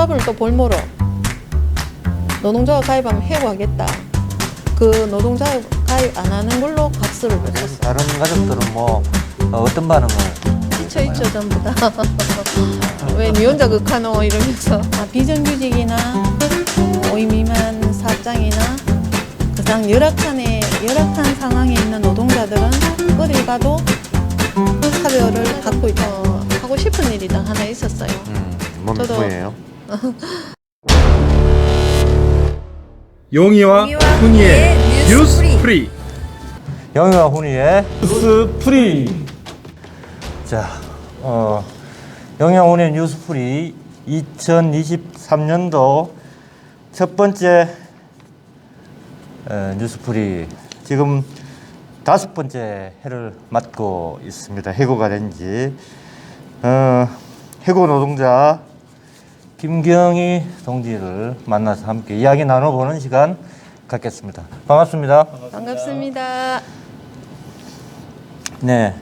노동조합을 또 볼모로 노동조합 가입하면 해고하겠다. 그 노동조합 가입 안 하는 걸로 각서를 붙였어요. 다른 가족들은 뭐 어떤 반응을? 있죠 전부 다. 왜 니 혼자 극하노 이러면서 비정규직이나 5인 미만 사업장이나 가장 열악한 상황에 있는 노동자들은 어딜 가도 차별을 받고 있다. 하고 싶은 일이 딱 하나 있었어요. 저도 뭐예요? 용이와 훈이의 뉴스 프리. 영희와 훈이의 뉴스 프리. 자, 영희와 훈이의 뉴스풀이 2023년도 첫 번째 뉴스풀이 지금 5번째 해를 맞고 있습니다. 해고가 된 지. 해고 노동자 김경희 동지를 만나서 함께 이야기 나눠보는 시간 갖겠습니다. 반갑습니다. 반갑습니다. 네.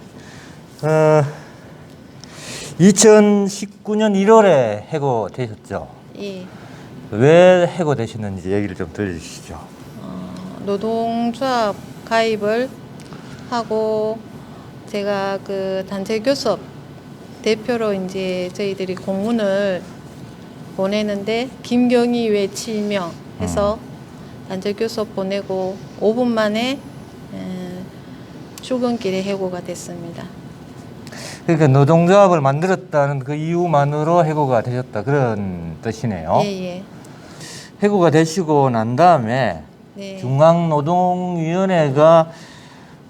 2019년 1월에 해고되셨죠? 예. 왜 해고되셨는지 얘기를 좀 들려주시죠. 노동조합 가입을 하고 제가 그 단체 교섭 대표로 이제 저희들이 공문을 보내는데 김경희 외 7명 해서 단체 교섭 보내고 5분 만에 출근길에 해고가 됐습니다. 그러니까 노동조합을 만들었다는 그 이유만으로 해고가 되셨다 그런 뜻이네요. 예. 해고가 되시고 난 다음에 네. 중앙노동위원회가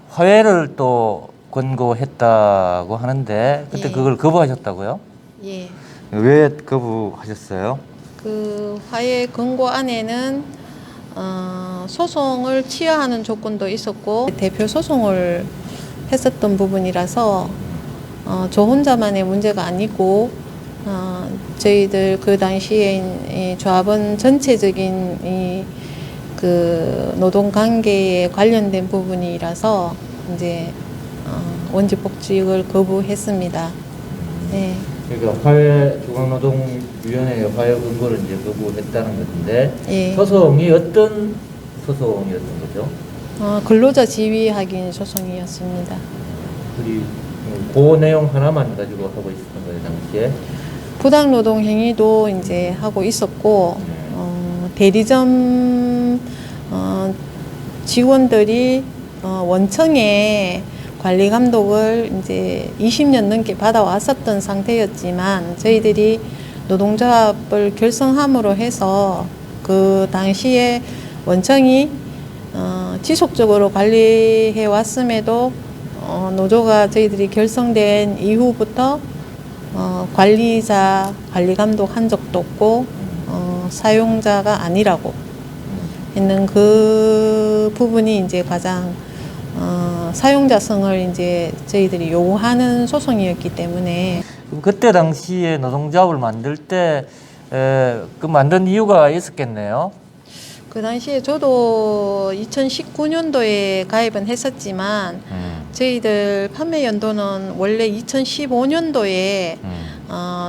화해를 또 권고했다고 하는데 그때 예. 그걸 거부하셨다고요? 예. 왜 거부하셨어요? 그 화해 권고 안에는 소송을 취하하는 조건도 있었고 대표 소송을 했었던 부분이라서 저 혼자만의 문제가 아니고 저희들 그 당시에 이 조합원 전체적인 그 노동 관계에 관련된 부분이라서 이제 원직 복직을 거부했습니다. 네. 그러니까 중앙노동위원회의 화해 권고를 이제 거부했다는 건데 예. 소송이 어떤 소송이었던 거죠? 근로자 지위 확인 소송이었습니다. 그 내용 하나만 가지고 하고 있었던 거예요 당시에. 부당 노동 행위도 이제 하고 있었고 대리점 직원들이 원청에 관리 감독을 이제 20년 넘게 받아왔었던 상태였지만 저희들이 노동조합을 결성함으로 해서 그 당시에 원청이 지속적으로 관리해 왔음에도 노조가 저희들이 결성된 이후부터 관리자, 관리 감독 한 적도 없고 사용자가 아니라고 했는 그 부분이 이제 가장 사용자성을 이제 저희들이 요구하는 소송이었기 때문에 그때 당시에 노동조합을 만들 때 그 만든 이유가 있었겠네요. 그 당시에 저도 2019년도에 가입은 했었지만 저희들 판매 연도는 원래 2015년도에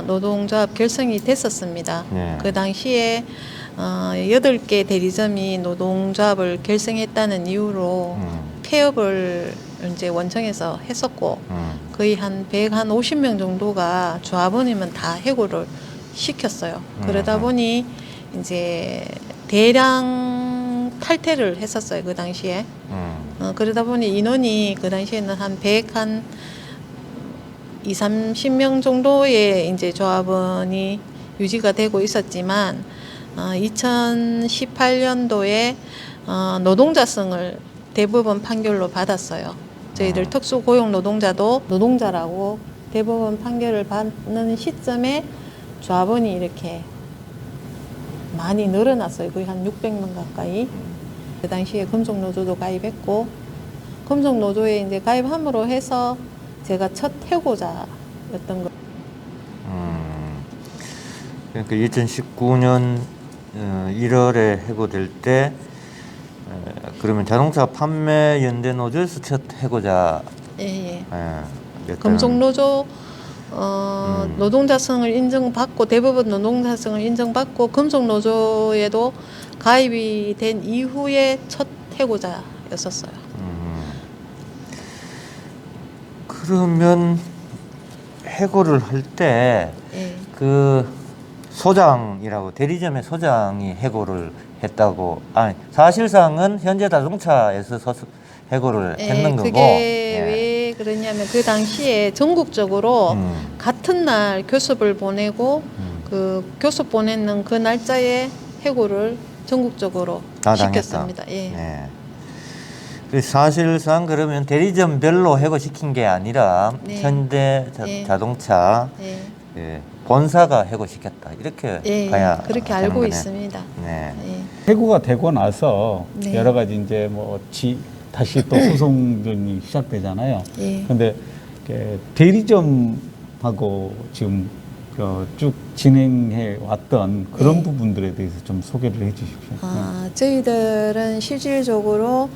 노동조합 결성이 됐었습니다. 네. 그 당시에 8개 대리점이 노동조합을 결성했다는 이유로 폐업을 이제 원청에서 했었고 거의 한 150명 정도가 조합원이면 다 해고를 시켰어요. 그러다 보니 이제 대량 탈퇴를 했었어요. 그 당시에. 그러다 보니 인원이 그 당시에는 한 2, 30명 정도의 이제 조합원이 유지가 되고 있었지만 2018년도에 노동자성을 대법원 판결로 받았어요. 저희들 특수고용 노동자도 노동자라고 대법원 판결을 받는 시점에 조합원이 이렇게 많이 늘어났어요. 거의 한 600명 가까이. 그 당시에 금속노조도 가입했고 금속노조에 이제 가입함으로 해서 제가 첫 해고자였던 거. 그러니까 2019년 1월에 해고될 때 그러면 자동차 판매 연대 노조에서 첫 해고자. 예. 예, 금속노조 노동자성을 인정받고 대법원 노동자성을 인정받고 금속노조에도 가입이 된 이후에 첫 해고자였었어요. 그러면 해고를 할 때 예. 그 소장이라고 대리점의 소장이 해고를 했다고 아니 사실상은 현재 자동차에서 해고를 했는 거고 그게 왜 그러냐면 그 당시에 전국적으로 같은 날 교습을 보내고 그 교습 보내는 그 날짜에 해고를 전국적으로 다 시켰습니다. 당했다. 예. 네. 그래서 사실상 그러면 대리점별로 해고시킨 게 아니라 네. 현대 네. 자동차 예. 예, 본사가 해고시켰다 이렇게 예. 봐야 그렇게 되는 알고 거네. 있습니다. 네. 예. 해고가 되고 나서 네. 여러 가지 이제 뭐 다시 또 소송전이 시작되잖아요. 예. 근데 대리점하고 지금 쭉 진행해 왔던 그런 네. 부분들에 대해서 좀 소개를 해 주십시오. 저희들은 실질적으로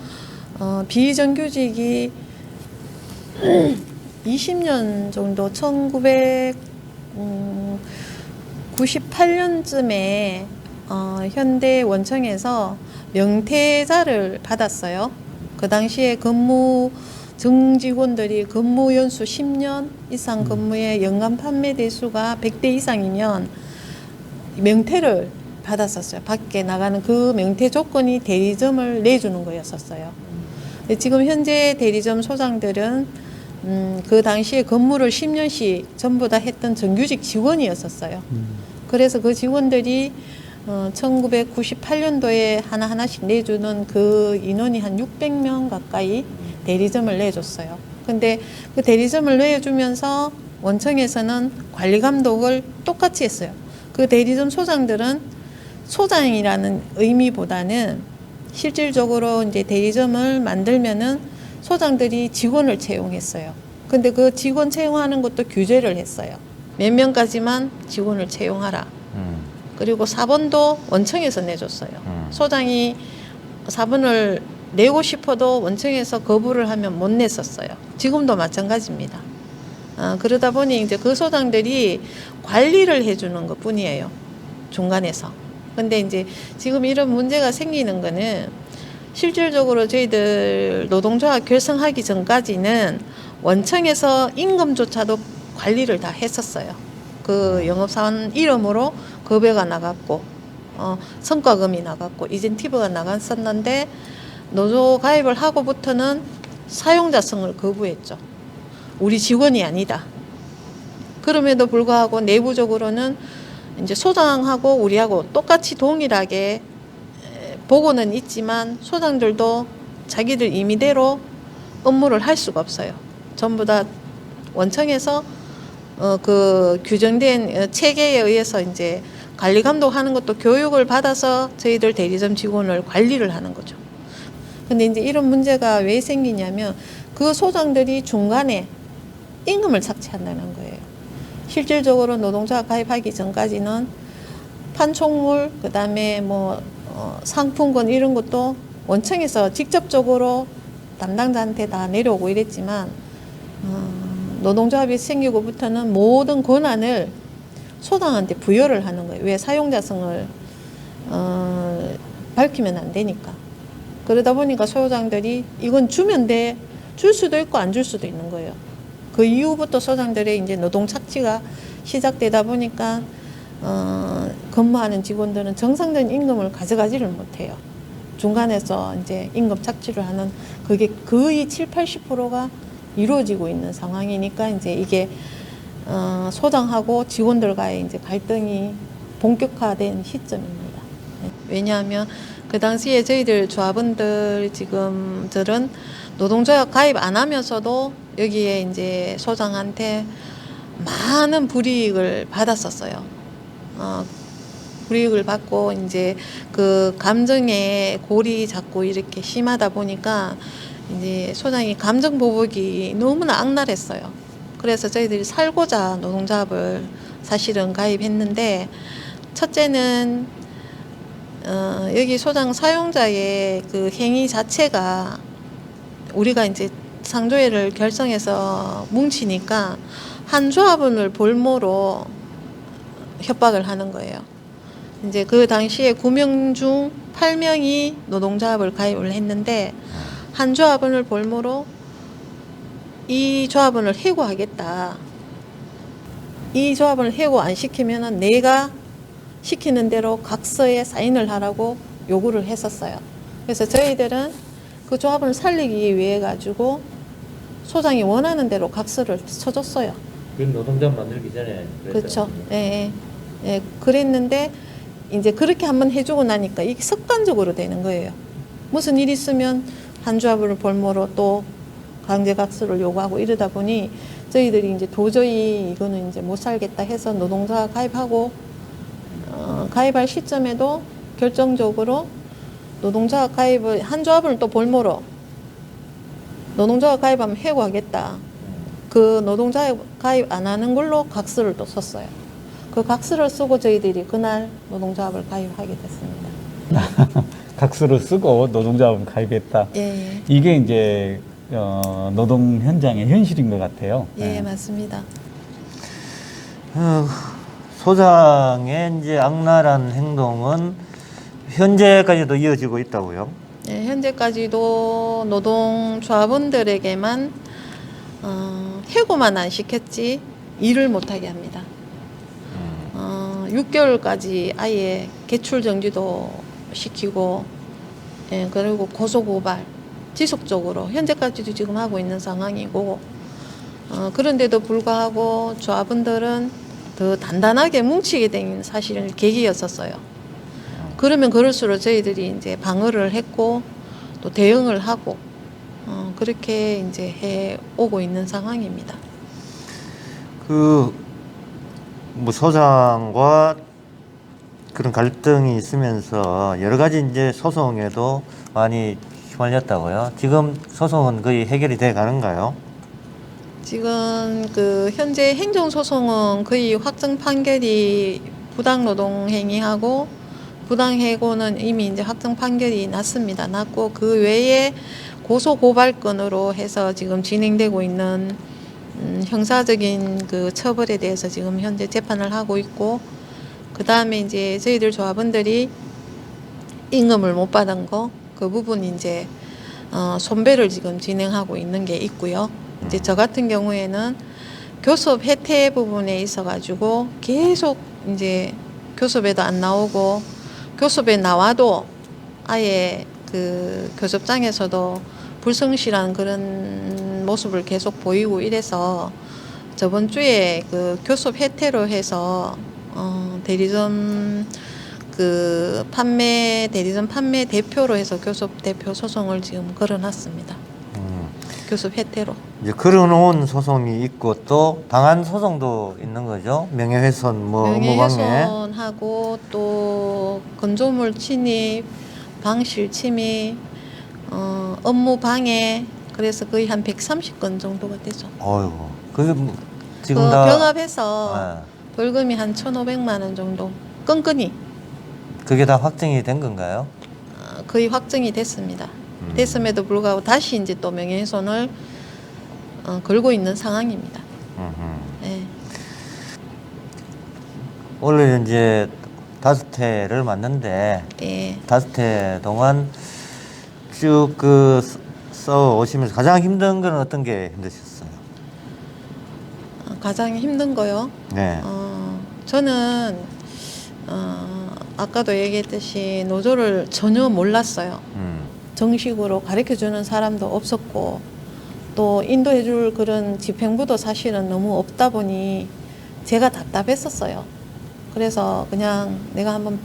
비정규직이 20년 정도 1998년쯤에 현대 원청에서 명퇴자를 받았어요. 그 당시에 정직원들이 근무 연수 10년 이상 근무에 연간 판매 대수가 100대 이상이면 명퇴를 받았었어요. 밖에 나가는 그 명퇴 조건이 대리점을 내주는 거였었어요. 근데 지금 현재 대리점 소장들은 그 당시에 근무를 10년씩 전부 다 했던 정규직 직원이었었어요. 그래서 그 직원들이 1998년도에 하나하나씩 내주는 그 인원이 한 600명 가까이 대리점을 내줬어요. 근데 그 대리점을 내주면서 원청에서는 관리 감독을 똑같이 했어요. 그 대리점 소장들은 소장이라는 의미보다는 실질적으로 이제 대리점을 만들면은 소장들이 직원을 채용했어요. 근데 그 직원 채용하는 것도 규제를 했어요. 몇 명까지만 직원을 채용하라. 그리고 사본도 원청에서 내줬어요. 소장이 사본을 내고 싶어도 원청에서 거부를 하면 못 냈었어요. 지금도 마찬가지입니다. 그러다 보니 이제 그 소장들이 관리를 해주는 것 뿐이에요. 중간에서. 근데 이제 지금 이런 문제가 생기는 거는 실질적으로 저희들 노동조합 결성하기 전까지는 원청에서 임금조차도 관리를 다 했었어요. 그 영업사원 이름으로 급여가 나갔고, 성과금이 나갔고, 인센티브가 나갔었는데, 노조 가입을 하고부터는 사용자성을 거부했죠. 우리 직원이 아니다. 그럼에도 불구하고 내부적으로는 이제 소장하고 우리하고 똑같이 동일하게 보고는 있지만 소장들도 자기들 임의대로 업무를 할 수가 없어요. 전부 다 원청에서 그 규정된 체계에 의해서 이제 관리 감독하는 것도 교육을 받아서 저희들 대리점 직원을 관리를 하는 거죠. 근데 이제 이런 문제가 왜 생기냐면 그 소장들이 중간에 임금을 착취한다는 거예요. 실질적으로 노동조합 가입하기 전까지는 판촉물, 그 다음에 뭐 상품권 이런 것도 원청에서 직접적으로 담당자한테 다 내려오고 이랬지만 노동조합이 생기고부터는 모든 권한을 소장한테 부여를 하는 거예요. 왜 사용자성을 밝히면 안 되니까. 그러다 보니까 소장들이 이건 주면 돼. 줄 수도 있고 안 줄 수도 있는 거예요. 그 이후부터 소장들의 이제 노동 착취가 시작되다 보니까 근무하는 직원들은 정상적인 임금을 가져가지를 못해요. 중간에서 이제 임금 착취를 하는 그게 거의 70~80%가 이루어지고 있는 상황이니까 이제 이게 소장하고 직원들과의 이제 갈등이 본격화된 시점입니다. 왜냐하면 그 당시에 저희들 조합원들 지금들은 노동조합 가입 안 하면서도 여기에 이제 소장한테 많은 불이익을 받았었어요. 불이익을 받고 이제 그 감정에 골이 자꾸 이렇게 심하다 보니까 이제 소장이 감정 보복이 너무나 악랄했어요. 그래서 저희들이 살고자 노동조합을 사실은 가입했는데 첫째는 여기 소장 사용자의 그 행위 자체가 우리가 이제 상조회를 결성해서 뭉치니까 한 조합원을 볼모로 협박을 하는 거예요. 이제 그 당시에 9명 중 8명이 노동조합을 가입을 했는데 한 조합원을 볼모로 이 조합원을 해고하겠다. 이 조합원을 해고 안 시키면은 내가 시키는 대로 각서에 사인을 하라고 요구를 했었어요. 그래서 저희들은 그 조합원을 살리기 위해 가지고 소장이 원하는 대로 각서를 쳐줬어요. 그 노동조합 만들기 전에 그렇죠. 예, 예. 예, 그랬는데 이제 그렇게 한번 해주고 나니까 이게 습관적으로 되는 거예요. 무슨 일 있으면 한 조합을 볼모로 또 강제각서를 요구하고 이러다 보니 저희들이 이제 도저히 이거는 이제 못 살겠다 해서 노동조합 가입하고 가입할 시점에도 결정적으로 노동조합 가입을 한 조합을 또 볼모로 노동조합 가입하면 해고하겠다. 그 노동조합 가입 안 하는 걸로 각서를 또 썼어요. 그 각서를 쓰고 저희들이 그날 노동조합을 가입하게 됐습니다. 각서를 쓰고 노동조합을 가입했다. 예, 이게 이제 노동 현장의 현실인 것 같아요. 예, 맞습니다. 소장의 이제 악랄한 행동은 현재까지도 이어지고 있다고요? 예, 현재까지도 노동조합원들에게만 해고만 안 시켰지 일을 못하게 합니다. 6개월까지 아예 개출 정지도 시키고, 예, 그리고 고소고발 지속적으로 현재까지도 지금 하고 있는 상황이고, 그런데도 불구하고 조합원들은 더 단단하게 뭉치게 된 사실은 계기였었어요. 그러면 그럴수록 저희들이 이제 방어를 했고 또 대응을 하고 그렇게 이제 해 오고 있는 상황입니다. 뭐 소장과 그런 갈등이 있으면서 여러 가지 이제 소송에도 많이 휘말렸다고요. 지금 소송은 거의 해결이 돼 가는가요? 지금 그 현재 행정소송은 거의 확정 판결이 부당노동행위하고 부당해고는 이미 이제 확정 판결이 났습니다. 났고 그 외에 고소고발건으로 해서 지금 진행되고 있는 형사적인 그 처벌에 대해서 지금 현재 재판을 하고 있고, 그 다음에 이제 저희들 조합원들이 임금을 못 받은 거 그 부분 이제 손배를 지금 진행하고 있는 게 있고요. 이제 저 같은 경우에는 교섭 혜택 부분에 있어 가지고 계속 이제 교섭에도 안 나오고 교섭에 나와도 아예 그 교섭장에서도 불성실한 그런 모습을 계속 보이고 이래서 저번 주에 그 교섭 혜택으로 해서 대리점 그 대리점 판매 대표로 해서 교섭 대표 소송을 지금 걸어놨습니다. 교섭 혜택으로. 이제 걸어놓은 소송이 있고 또 당한 소송도 있는 거죠. 명예훼손, 뭐 업무방해. 명예훼손하고 또 건조물 침입, 방실 침입, 업무방해. 그래서 거의 한 130건 정도가 되죠. 어이구, 그게 지금 그 다 병합해서 벌금이 한 1,500만 원 정도 끈끈이 그게 다 확정이 된 건가요? 거의 확정이 됐습니다. 됐음에도 불구하고 다시 이제 또 명예훼손을 걸고 있는 상황입니다. 네. 원래 이제 5회를 맞는데 예. 5회 동안 쭉 그 써 오시면서 가장 힘든 건 어떤 게 힘드셨어요? 가장 힘든 거요. 네. 저는 아까도 얘기했듯이 노조를 전혀 몰랐어요. 정식으로 가르쳐주는 사람도 없었고 또 인도해줄 그런 집행부도 사실은 너무 없다 보니 제가 답답했었어요. 그래서 그냥 내가 한번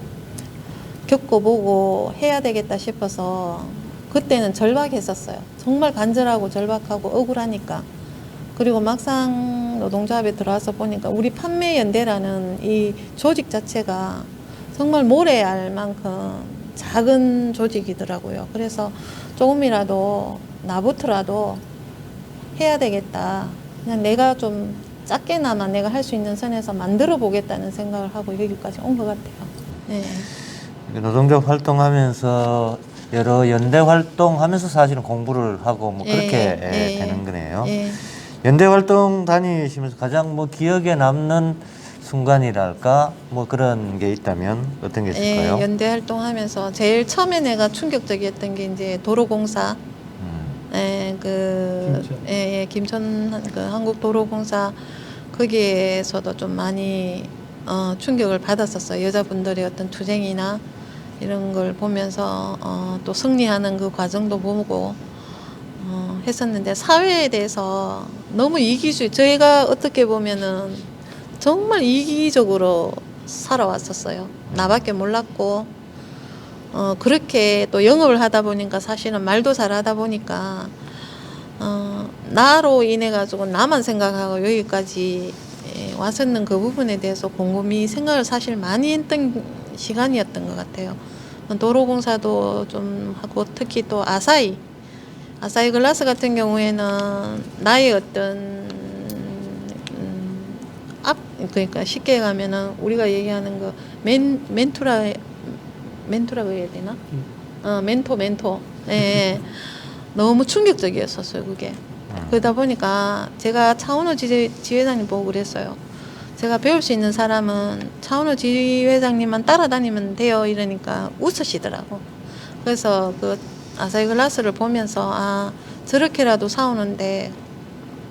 겪어보고 해야 되겠다 싶어서 그때는 절박했었어요. 정말 간절하고 절박하고 억울하니까. 그리고 막상 노동조합에 들어와서 보니까 우리 판매연대라는 이 조직 자체가 정말 모래알 만큼 작은 조직이더라고요. 그래서 조금이라도 나부터라도 해야 되겠다. 그냥 내가 좀 작게나마 내가 할 수 있는 선에서 만들어 보겠다는 생각을 하고 여기까지 온 것 같아요. 네. 노동조합 활동하면서 여러 연대 활동하면서 사실은 공부를 하고 뭐 그렇게 되는 거네요. 연대 활동 다니시면서 가장 뭐 기억에 남는 순간이랄까 뭐 그런 게 있다면 어떤 게 있을까요? 예, 연대 활동하면서 제일 처음에 내가 충격적이었던 게 이제 도로공사. 예, 김천. 예, 김천 그 한국도로공사 거기에서도 좀 많이 충격을 받았었어요. 여자분들의 어떤 투쟁이나 이런 걸 보면서 또 승리하는 그 과정도 보고 했었는데 사회에 대해서 너무 저희가 어떻게 보면은 정말 이기적으로 살아왔었어요. 나밖에 몰랐고 그렇게 또 영업을 하다 보니까 사실은 말도 잘하다 보니까 나로 인해 가지고 나만 생각하고 여기까지 왔었는 그 부분에 대해서 곰곰이 생각을 사실 많이 했던 시간이었던 것 같아요. 도로공사도 좀 하고 특히 또 아사히 글라스 같은 경우에는 나의 어떤 그러니까 쉽게 가면은 우리가 얘기하는 거 멘토라고 해야 되나? 멘토. 예. 너무 충격적이었었어요, 그게. 그러다 보니까 제가 차은호 지회장님 보고 그랬어요. 제가 배울 수 있는 사람은 차은호 지회장님만 따라다니면 돼요. 이러니까 웃으시더라고. 그래서 그 아사히 글라스를 보면서 저렇게라도 싸우는데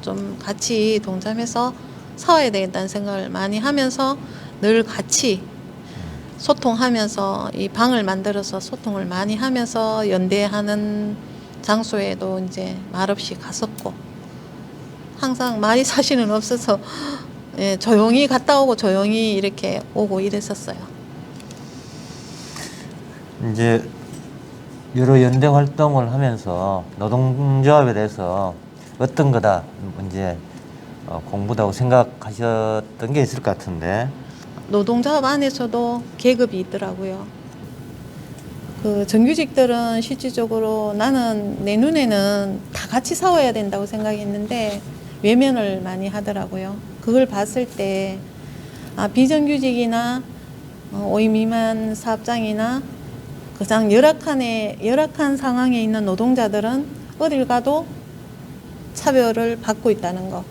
좀 같이 동참해서 싸워야 되겠다는 생각을 많이 하면서 늘 같이 소통하면서 이 방을 만들어서 소통을 많이 하면서 연대하는 장소에도 이제 말없이 갔었고 항상 말이 사실은 없어서 예, 조용히 갔다 오고 조용히 이렇게 오고 이랬었어요. 이제 여러 연대 활동을 하면서 노동조합에 대해서 어떤 거다 이제 공부다고 생각하셨던 게 있을 것 같은데. 노동조합 안에서도 계급이 있더라고요. 그 정규직들은 실질적으로 나는 내 눈에는 다 같이 싸워야 된다고 생각했는데 외면을 많이 하더라고요. 그걸 봤을 때 비정규직이나 5인 미만 사업장이나 가장 열악한 상황에 있는 노동자들은 어딜 가도 차별을 받고 있다는 거.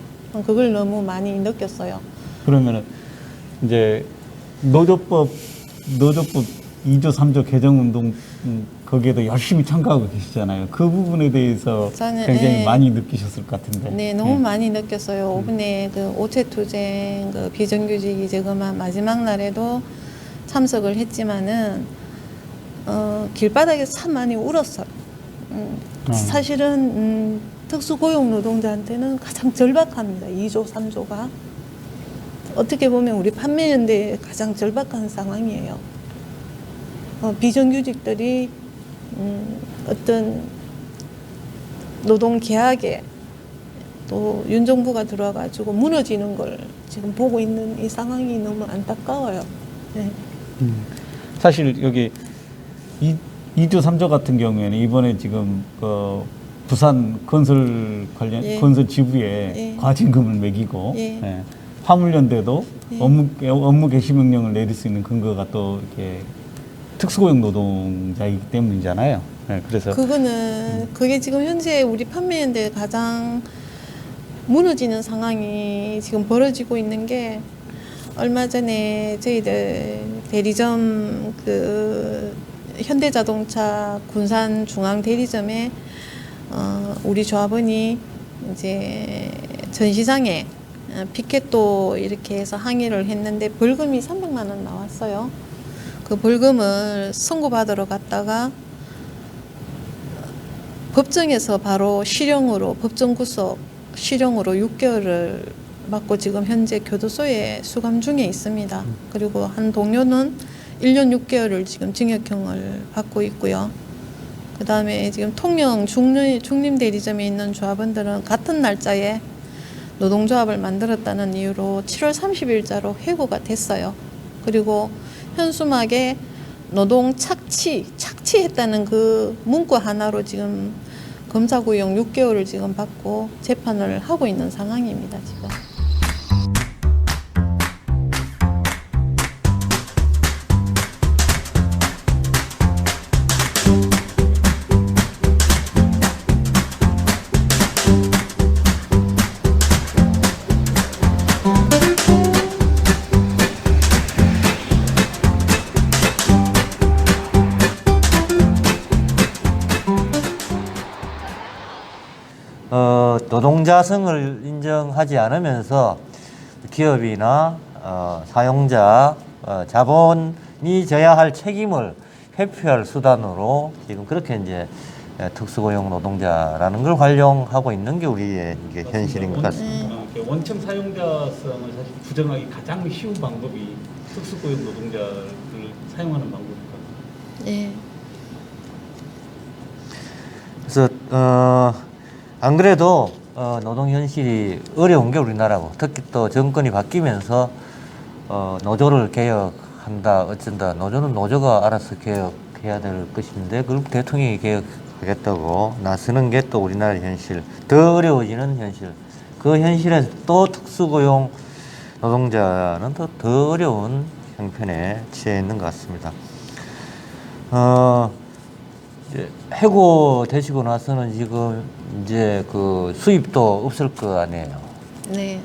그걸 너무 많이 느꼈어요. 그러면은 이제 노조법 2조 3조 개정운동 거기에도 열심히 참가하고 계시잖아요. 그 부분에 대해서 저는, 굉장히 많이 느끼셨을 것 같은데. 네, 너무 많이 느꼈어요. 5분의 그 오체투쟁, 그 비정규직 이제 그만 마지막 날에도 참석을 했지만은 길바닥에서 참 많이 울었어요. 사실은 특수고용 노동자한테는 가장 절박합니다. 2조, 3조가. 어떻게 보면 우리 판매연대의 가장 절박한 상황이에요. 비정규직들이 어떤 노동 계약에 또 윤정부가 들어와가지고 무너지는 걸 지금 보고 있는 이 상황이 너무 안타까워요. 네. 사실 여기 2조 3조 같은 경우에는 이번에 지금 부산 건설 관련 예. 건설 지부에 예. 과징금을 매기고 예. 예. 화물연대도 예. 업무 개시 명령을 내릴 수 있는 근거가 또 이렇게 특수고용 노동자이기 때문이잖아요. 예. 그래서 그게 지금 현재 우리 판매연대 가장 무너지는 상황이 지금 벌어지고 있는 게 얼마 전에 저희들 대리점 그 현대자동차 군산 중앙 대리점에 우리 조합원이 이제 전시장에 피켓도 이렇게 해서 항의를 했는데 벌금이 300만 원 나왔어요. 그 벌금을 선고받으러 갔다가 법정에서 바로 법정 구속 실형으로 6개월을 받고 지금 현재 교도소에 수감 중에 있습니다. 그리고 한 동료는 1년 6개월을 지금 징역형을 받고 있고요. 그 다음에 지금 통영 중림 대리점에 있는 조합원들은 같은 날짜에 노동조합을 만들었다는 이유로 7월 30일자로 해고가 됐어요. 그리고 현수막에 노동 착취했다는 그 문구 하나로 지금 검사구형 6개월을 지금 받고 재판을 하고 있는 상황입니다, 지금. 노동자성을 인정하지 않으면서 기업이나 사용자, 자본이 져야 할 책임을 회피할 수단으로 지금 그렇게 이제 특수고용 노동자라는 걸 활용하고 있는 게 우리의 이게 현실인 것 같습니다. 원청 사용자성을 사실 부정하기 가장 쉬운 방법이 특수고용 노동자를 사용하는 방법입니다. 예. 그래서 안 그래도 노동 현실이 어려운 게 우리나라고, 특히 또 정권이 바뀌면서 노조를 개혁한다 어쩐다, 노조는 노조가 알아서 개혁해야 될 것인데 그걸 대통령이 개혁하겠다고 나서는 게 또 우리나라의 현실, 더 어려워지는 현실. 그 현실에서 또 특수고용 노동자는 더 어려운 형편에 처해 있는 것 같습니다. 이제 해고되시고 나서는 지금 이제 그 수입도 없을 거 아니에요. 네.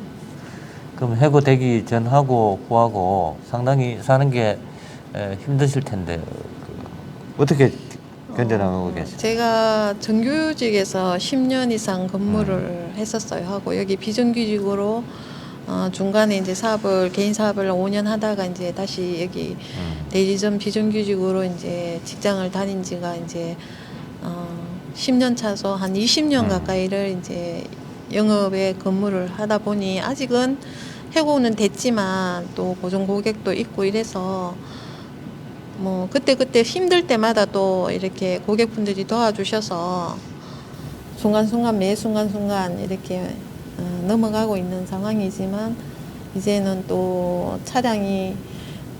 그럼 해고되기 전하고 후하고 상당히 사는 게 힘드실 텐데 어떻게 견뎌나가고 계세요? 제가 정규직에서 10년 이상 근무를 했었어요. 하고 여기 비정규직으로 중간에 이제 개인 사업을 5년 하다가 이제 다시 여기 대리점 비정규직으로 이제 직장을 다닌 지가 이제 10년 차서 한 20년 가까이를 이제 영업에 근무를 하다 보니 아직은 해고는 됐지만 또 고정 고객도 있고 이래서 뭐 그때 힘들 때마다 또 이렇게 고객분들이 도와주셔서 순간순간 매 순간순간 이렇게 넘어가고 있는 상황이지만 이제는 또 차량이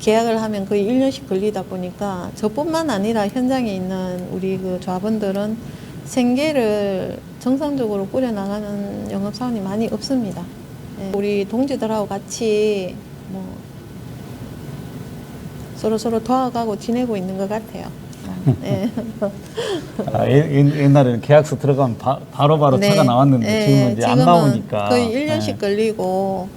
계약을 하면 거의 1년씩 걸리다 보니까 저뿐만 아니라 현장에 있는 우리 그 조합원들은 생계를 정상적으로 꾸려나가는 영업사원이 많이 없습니다. 예. 우리 동지들하고 같이 뭐 서로 도와가고 지내고 있는 것 같아요. 예. 옛날에는 계약서 들어가면 바로바로 네. 차가 나왔는데 네. 지금은 이제 안 지금은 나오니까 거의 1년씩 네. 걸리고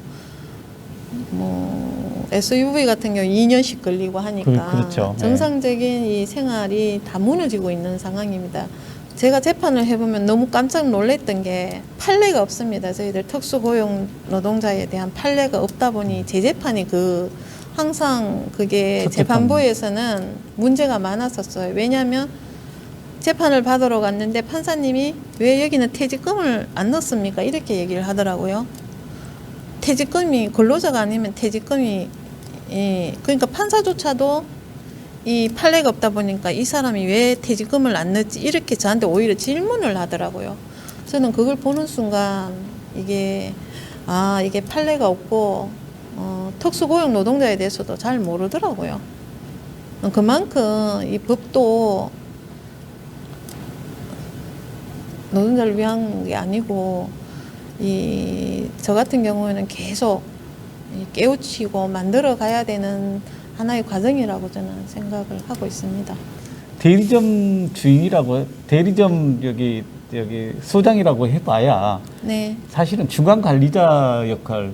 뭐 SUV 같은 경우 2년씩 걸리고 하니까 그렇죠. 네. 정상적인 이 생활이 다 무너지고 있는 상황입니다. 제가 재판을 해보면 너무 깜짝 놀랐던 게 판례가 없습니다. 저희들 특수고용 노동자에 대한 판례가 없다 보니 재재판이 항상 그게 첫 재판부에서는 문제가 많았었어요. 왜냐하면 재판을 받으러 갔는데 판사님이 왜 여기는 퇴직금을 안 넣습니까? 이렇게 얘기를 하더라고요. 퇴직금이 근로자가 아니면 퇴직금이 그러니까 판사조차도 이 판례가 없다 보니까 이 사람이 왜 퇴직금을 안 넣지? 이렇게 저한테 오히려 질문을 하더라고요. 저는 그걸 보는 순간 이게 판례가 없고 특수고용 노동자에 대해서도 잘 모르더라고요. 그만큼 이 법도 노동자를 위한 게 아니고 저 같은 경우에는 계속 깨우치고 만들어 가야 되는 하나의 과정이라고 저는 생각을 하고 있습니다. 대리점 주인이라고 대리점 여기 소장이라고 해봐야 네. 사실은 중간 관리자 역할,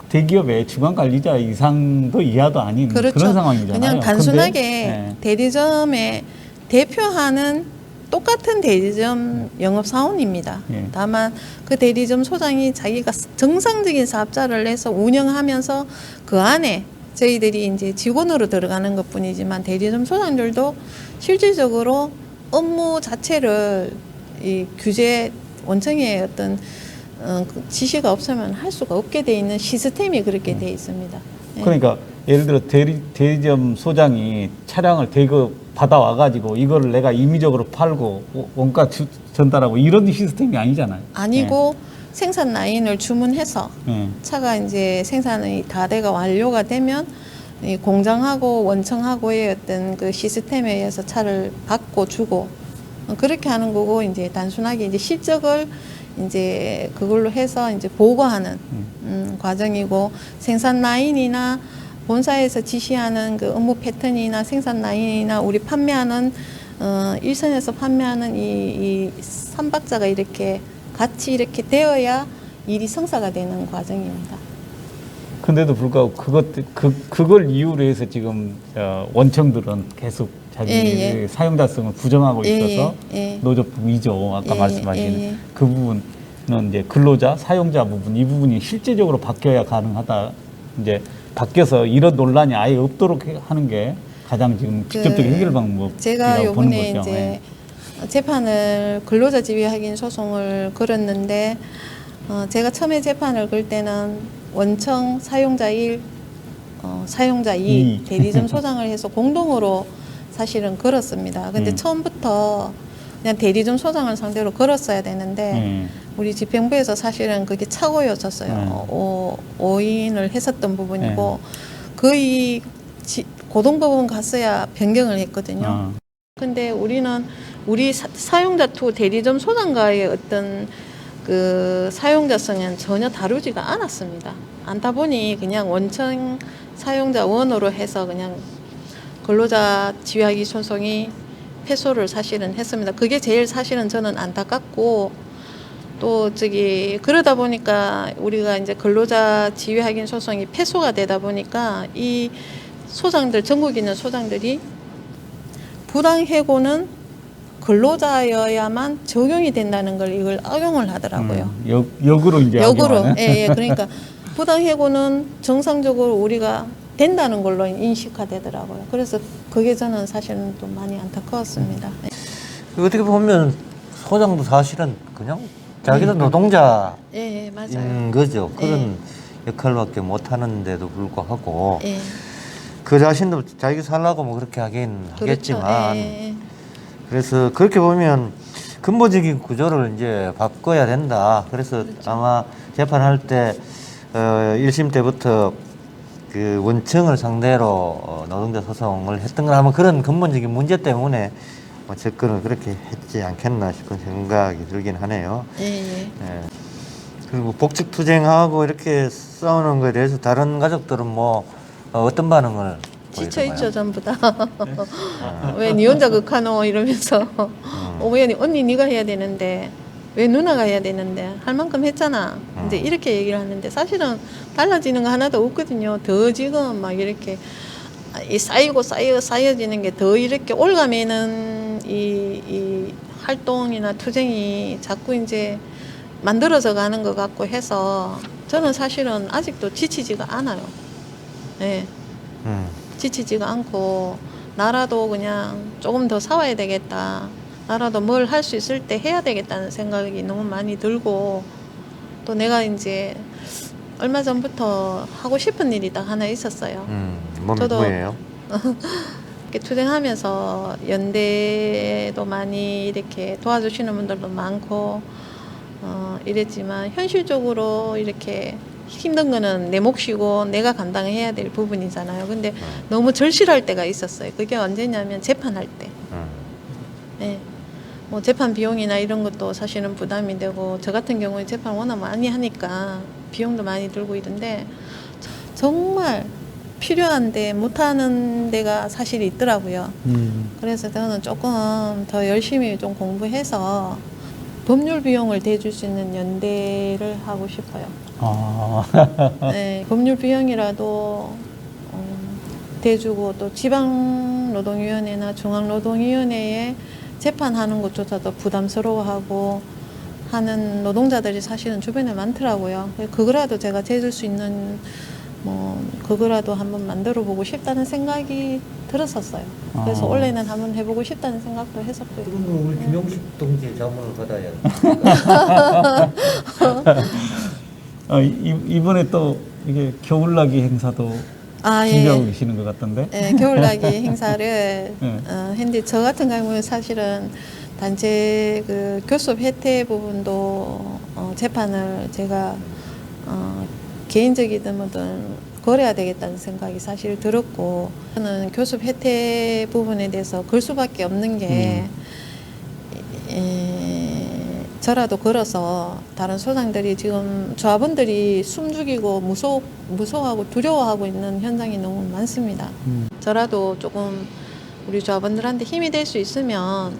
대기업의 중간 관리자 이상도 이하도 아닌 그렇죠. 그런 상황이잖아요. 그냥 단순하게 근데, 대리점에 대표하는 똑같은 대리점 영업사원입니다. 예. 다만 그 대리점 소장이 자기가 정상적인 사업자를 내서 운영하면서 그 안에 저희들이 이제 직원으로 들어가는 것 뿐이지만 대리점 소장들도 실질적으로 업무 자체를 이 규제 원청의 어떤 그 지시가 없으면 할 수가 없게 돼 있는 시스템이 그렇게 돼 있습니다. 예. 그러니까 예를 들어 대리점 소장이 차량을 대급 받아와 가지고 이거를 내가 임의적으로 팔고 원가 전달하고 이런 시스템이 아니잖아요. 아니고 생산 라인을 주문해서 차가 이제 생산이 다 돼가 완료가 되면 이 공장하고 원청하고의 어떤 그 시스템에 의해서 차를 받고 주고 그렇게 하는 거고 이제 단순하게 이제 실적을 이제 그걸로 해서 이제 보고하는 과정이고 생산 라인이나 본사에서 지시하는 그 업무 패턴이나 생산 라인이나 우리 판매하는 일선에서 판매하는 이 삼박자가 이렇게 같이 이렇게 되어야 일이 성사가 되는 과정입니다. 근데도 불구하고 그걸 이유로 해서 지금 원청들은 계속 자기 사용자성을 부정하고 있어서 노조법 위조 아까 말씀하신 그 부분 이제 근로자, 사용자 부분 이 부분이 실제적으로 바뀌어야 가능하다. 이제 바뀌어서 이런 논란이 아예 없도록 하는 게 가장 지금 직접적인 해결 방법이라고 제가 보는 요번에 거죠. 이제 재판을 근로자 지위 확인 소송을 걸었는데 제가 처음에 재판을 걸 때는 원청 사용자 1, 사용자 2 대리점 소장을 해서 공동으로 사실은 걸었습니다. 근데 처음부터 그냥 대리점 소장을 상대로 걸었어야 되는데 우리 집행부에서 사실은 그게 착오였었어요. 오인을 했었던 부분이고 거의 고등법원 갔어야 변경을 했거든요. 근데 우리는 우리 사용자 투 대리점 소장과의 어떤 그 사용자성은 전혀 다루지가 않았습니다. 않다 보니 그냥 원청 사용자 원으로 해서 그냥 근로자 지휘하기 소송이 패소를 사실은 했습니다. 그게 제일 사실은 저는 안타깝고 또 그러다 보니까 우리가 이제 근로자 지휘 확인 소송이 패소가 되다 보니까 이 소장들 전국에 있는 소장들이 부당 해고는 근로자여야만 적용이 된다는 걸 이걸 악용을 하더라고요. 역으로 이제 역으로 악용하는. 예, 그러니까 부당 해고는 정상적으로 우리가 된다는 걸로 인식화되더라고요. 그래서 그게 저는 사실은 좀 많이 안타까웠습니다. 어떻게 보면 소장도 사실은 그냥 자기도 노동자 예, 맞아요. 거죠. 그런 역할밖에 못 하는데도 불구하고 예. 그 자신도 자기 살라고 뭐 그렇게 하긴 그렇죠. 하겠지만 예. 그래서 그렇게 보면 근본적인 구조를 이제 바꿔야 된다. 그래서 아마 재판할 때 1심 때부터 그 원청을 상대로 노동자 소송을 했던 건 아마 그런 근본적인 문제 때문에 뭐 접근을 그렇게 했지 않겠나 싶은 생각이 들긴 하네요. 예. 예. 그리고 복직 투쟁하고 이렇게 싸우는 거에 대해서 다른 가족들은 뭐 어떤 반응을 지쳐있죠, 전부 다. 왜 니 혼자 극하노 이러면서 어머니 언니 네가 해야 되는데 왜 누나가 해야 되는데 할 만큼 했잖아. 이제 이렇게 얘기를 하는데 사실은 달라지는 거 하나도 없거든요. 더 지금 막 이렇게 쌓여지는 게 더 이렇게 올가매는 이 활동이나 투쟁이 자꾸 이제 만들어져 가는 것 같고 해서 저는 사실은 아직도 지치지가 않아요. 네. 지치지가 않고 나라도 그냥 조금 더 싸워야 되겠다. 나라도 뭘 할 수 있을 때 해야 되겠다는 생각이 너무 많이 들고 또 내가 이제 얼마 전부터 하고 싶은 일이 딱 하나 있었어요. 뭐예요? 이렇게 투쟁하면서 연대도 많이 이렇게 도와주시는 분들도 많고 이랬지만 현실적으로 이렇게 힘든 거는 내 몫이고 내가 감당해야 될 부분이잖아요. 근데 너무 절실할 때가 있었어요. 그게 언제냐면 재판할 때. 네. 뭐 재판 비용이나 이런 것도 사실은 부담이 되고 저 같은 경우에 재판 워낙 많이 하니까 비용도 많이 들고 이런데 정말 필요한데 못하는 데가 사실 있더라고요. 그래서 저는 조금 더 열심히 좀 공부해서 법률 비용을 대줄 수 있는 연대를 하고 싶어요. 네, 법률 비용이라도 대주고 또 지방노동위원회나 중앙노동위원회에 재판하는 것조차도 부담스러워하고 하는 노동자들이 사실은 주변에 많더라고요. 그거라도 제가 대줄 수 있는 그거라도 한번 만들어 보고 싶다는 생각이 들었었어요. 그래서 원래는 한번 해보고 싶다는 생각도 했었고요. 그럼 우리 김용식 동지 자문을 받아야 이번에 또 이게 겨울나기 행사도 준비하고 계시는 것 같던데? 네, 겨울나기 행사를 했는데 저 같은 경우는 사실은 단체 그 교섭 혜택 부분도 재판을 제가 개인적이든 뭐든 걸어야 되겠다는 생각이 사실 들었고 저는 교섭 혜택 부분에 대해서 걸 수밖에 없는 게 저라도 걸어서 다른 소장들이 지금 조합원들이 숨죽이고 무서워하고 두려워하고 있는 현장이 너무 많습니다. 저라도 조금 우리 조합원들한테 힘이 될 수 있으면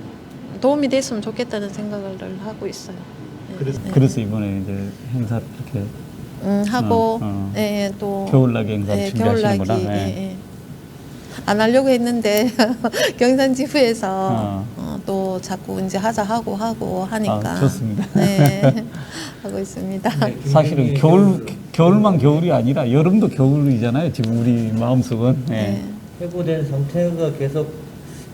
도움이 됐으면 좋겠다는 생각을 늘 하고 있어요. 그래서 이번에 이제 행사를 이렇게 하고 예, 또 겨울나기 행사를 준비하시는구나. 안 하려고 했는데 경산지부에서 또 자꾸 이제 하자 하고 하니까 좋습니다. 네. 하고 있습니다. 사실은 겨울만 겨울이 아니라 여름도 겨울이잖아요. 지금 우리 마음속은. 예. 네. 회고된 상태가 계속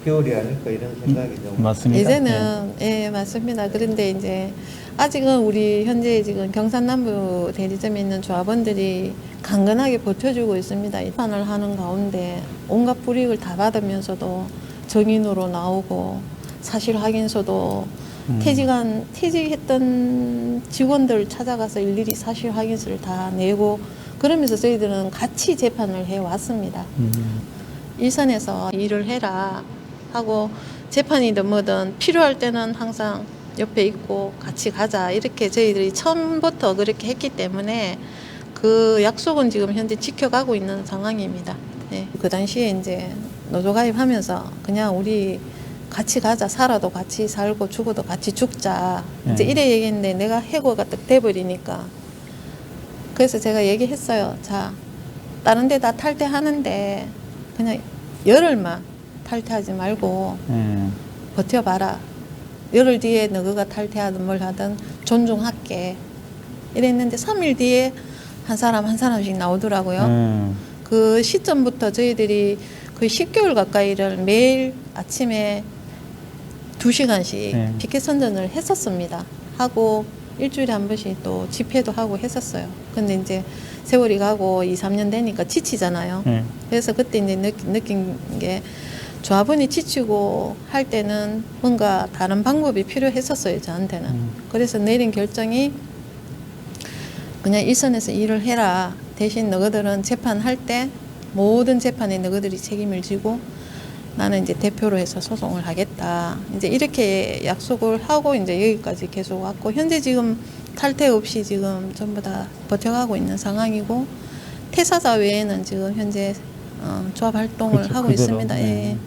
겨울이 아닐까 이런 생각이 좀. 맞습니다. 이제는 예 맞습니다. 그런데 이제 아직은 우리 현재 지금 경산남부 대리점에 있는 조합원들이 강건하게 버텨주고 있습니다. 입판을 하는 가운데 온갖 불이익을 다 받으면서도 정인으로 나오고 사실 확인서도 퇴직했던 직원들 찾아가서 일일이 사실 확인서를 다 내고 그러면서 저희들은 같이 재판을 해 왔습니다. 일선에서 일을 해라 하고 재판이든 뭐든 필요할 때는 항상 옆에 있고 같이 가자 이렇게 저희들이 처음부터 그렇게 했기 때문에 그 약속은 지금 현재 지켜가고 있는 상황입니다. 네. 그 당시에 이제 노조 가입하면서 그냥 우리 같이 가자, 살아도 같이 살고 죽어도 같이 죽자 이제 이래 얘기했는데 내가 해고가 딱 돼버리니까 그래서 제가 얘기했어요. 자, 다른 데 다 탈퇴하는데 그냥 열흘만 탈퇴하지 말고 버텨봐라. 열흘 뒤에 너가 탈퇴하든 뭘 하든 존중할게. 이랬는데 3일 뒤에 한 사람 한 사람씩 나오더라고요. 그 시점부터 저희들이 거의 10개월 가까이를 매일 아침에 2시간씩 피켓 선전을 했었습니다. 하고 일주일에 한 번씩 또 집회도 하고 했었어요. 근데 이제 세월이 가고 2, 3년 되니까 지치잖아요. 그래서 그때 이제 느낀 게 조합원이 지치고 할 때는 뭔가 다른 방법이 필요했었어요, 저한테는. 그래서 내린 결정이 그냥 일선에서 일을 해라. 대신 너희들은 재판할 때 모든 재판에 너희들이 책임을 지고 나는 이제 대표로 해서 소송을 하겠다. 이제 이렇게 약속을 하고 이제 여기까지 계속 왔고 현재 지금 탈퇴 없이 지금 전부 다 버텨가고 있는 상황이고 퇴사자 외에는 지금 현재 조합 활동을 그렇죠, 하고 그대로. 있습니다. 예.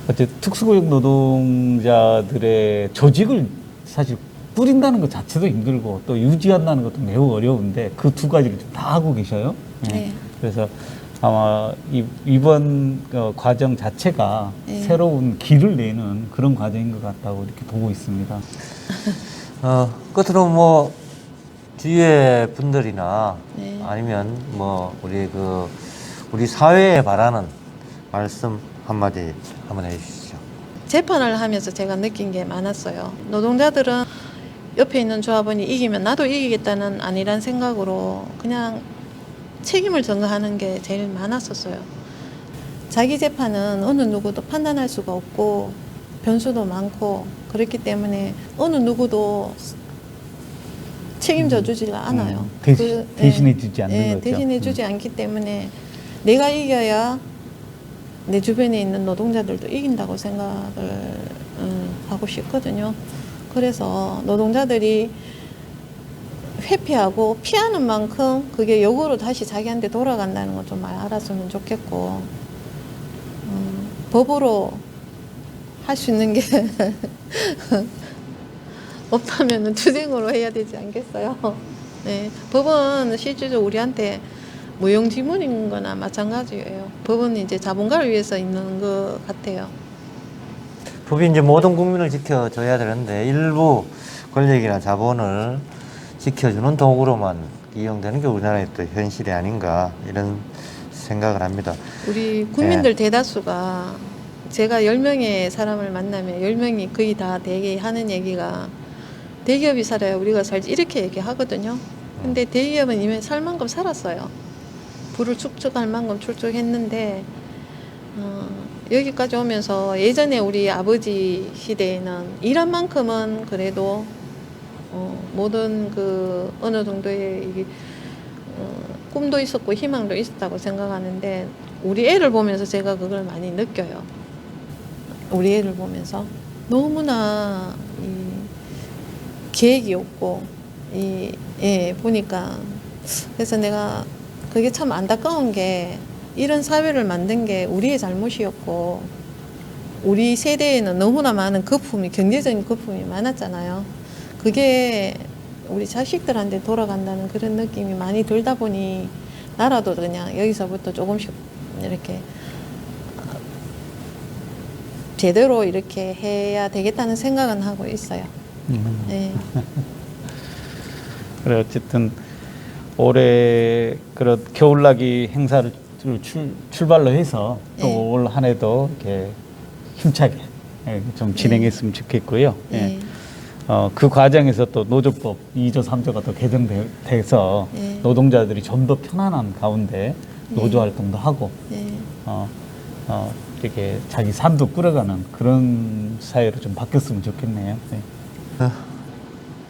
어쨌든 특수고용 노동자들의 조직을 사실 뿌린다는 것 자체도 힘들고 또 유지한다는 것도 매우 어려운데 그 두 가지를 좀 다 하고 계셔요. 네. 그래서 아마 이번 과정 자체가 네. 새로운 길을 내는 그런 과정인 것 같다고 이렇게 보고 있습니다. 끝으로 뭐 주위의 분들이나 네. 아니면 뭐 우리 사회에 바라는 말씀 한마디 한번 해주시죠. 재판을 하면서 제가 느낀 게 많았어요. 노동자들은 옆에 있는 조합원이 이기면 나도 이기겠다는 아니란 생각으로 그냥 책임을 전가하는 게 제일 많았었어요. 자기 재판은 어느 누구도 판단할 수가 없고 변수도 많고 그렇기 때문에 어느 누구도 책임져 주지가 않아요. 대신해 주지 않는 거죠. 대신해 주지 않기 때문에 내가 이겨야 내 주변에 있는 노동자들도 이긴다고 생각을 하고 싶거든요. 그래서 노동자들이 회피하고 피하는 만큼 그게 역으로 다시 자기한테 돌아간다는 거 좀 많이 알았으면 좋겠고 법으로 할 수 있는 게 없다면 투쟁으로 해야 되지 않겠어요? 네, 법은 실질적으로 우리한테 무용지물인 거나 마찬가지예요. 법은 이제 자본가를 위해서 있는 것 같아요. 법이 이제 모든 국민을 지켜줘야 되는데 일부 권력이나 자본을 지켜주는 도구로만 이용되는 게 우리나라의 또 현실이 아닌가 이런 생각을 합니다. 우리 국민들 대다수가 제가 10명의 사람을 만나면 10명이 거의 다 대개 하는 얘기가 대기업이 살아야 우리가 살지 이렇게 얘기하거든요. 근데 대기업은 이미 살 만큼 살았어요. 부를 축적할 만큼 축적했는데 여기까지 오면서 예전에 우리 아버지 시대에는 일한 만큼은 그래도 모든 그 어느 정도의 꿈도 있었고 희망도 있었다고 생각하는데 우리 애를 보면서 제가 그걸 많이 느껴요. 우리 애를 보면서 너무나 계획이 없고 보니까 그래서 내가 그게 참 안타까운 게 이런 사회를 만든 게 우리의 잘못이었고 우리 세대에는 너무나 많은 거품이 경제적인 거품이 많았잖아요. 그게 우리 자식들한테 돌아간다는 그런 느낌이 많이 들다 보니 나라도 그냥 여기서부터 조금씩 이렇게 제대로 이렇게 해야 되겠다는 생각은 하고 있어요. 네. 그래 어쨌든 올해 그런 겨울나기 행사를 출발로 해서 또 네. 올 한 해도 이렇게 힘차게 좀 진행했으면 좋겠고요. 네. 그 과정에서 또 노조법 2조 3조가 또 개정돼서 네. 노동자들이 좀 더 편안한 가운데 노조 활동도 하고 네. 이렇게 자기 삶도 꾸려가는 그런 사회로 좀 바뀌었으면 좋겠네요. 네.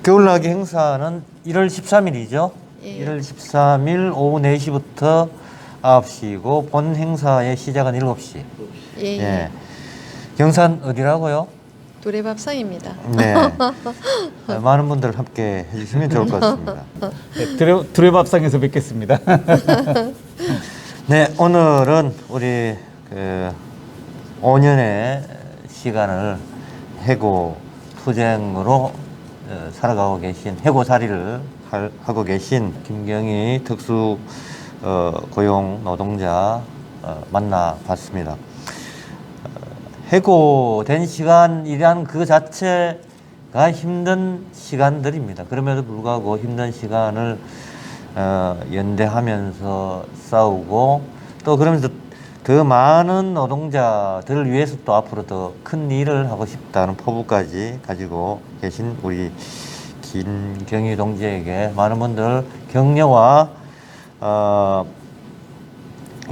겨울나기 행사는 1월 13일이죠. 예. 1월 13일 오후 4시부터 9시고 본 행사의 시작은 7시. 예. 예. 예. 경산 어디라고요? 두레밥상입니다. 네. 많은 분들 함께 해주시면 좋을 것 같습니다. 네, 두레밥상에서 뵙겠습니다. 네, 오늘은 우리 5년의 시간을 해고 투쟁으로 살아가고 계신 해고살이를 하고 계신 김경희 특수 고용 노동자 만나봤습니다. 해고된 시간이란 그 자체가 힘든 시간들입니다. 그럼에도 불구하고 힘든 시간을 연대하면서 싸우고 또 그러면서 더 많은 노동자들을 위해서 또 앞으로 더 큰 일을 하고 싶다는 포부까지 가지고 계신 우리 김경희 동지에게 많은 분들 격려와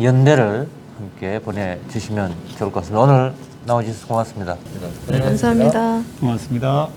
연대를 함께 보내주시면 좋을 것 같습니다. 오늘 나와주셔서 고맙습니다. 감사합니다. 고맙습니다.